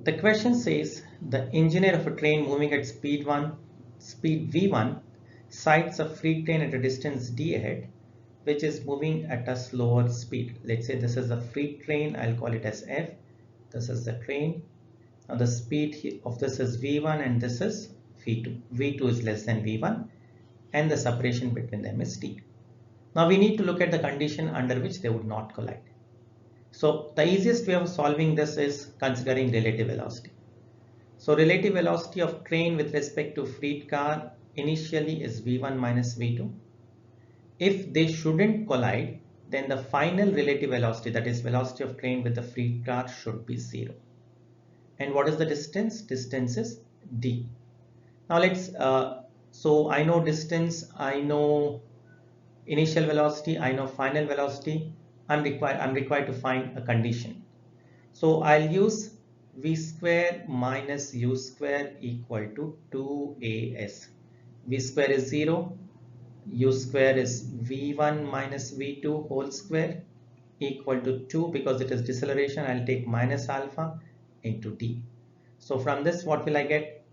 The question says the engineer of a train moving at speed v1 sights a freight train at a distance d ahead, which is moving at a slower speed. Let's say this is a freight train, I'll call it as f. This is the train. Now the speed of this is v1 and this is v2. v2 is less than v1 and the separation between them is t. Now we need to look at the condition under which they would not collide. So the easiest way of solving this is considering relative velocity. So relative velocity of train with respect to freight car initially is v1 minus v2. If they shouldn't collide, then the final relative velocity, that is velocity of train with the freight car, should be 0. And what is the distance? Distance is d. Now so I know distance, I know initial velocity, I know final velocity. I'm required to find a condition. So I'll use v square minus u square equal to 2as. V square is 0, u square is v1 minus v2 whole square equal to 2. Because it is deceleration, I'll take minus alpha into d. So from this, what will I get?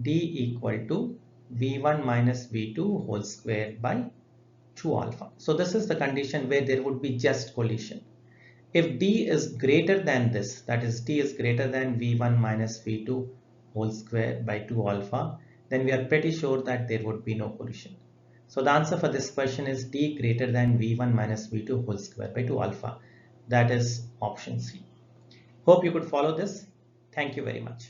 D equal to v1 minus v2 whole square by 2 alpha. So this is the condition where there would be just collision. If d is greater than this, that is d is greater than v1 minus v2 whole square by 2 alpha, then we are pretty sure that there would be no collision. So the answer for this question is d greater than v1 minus v2 whole square by 2 alpha. That is option C. Hope you could follow this. Thank you very much.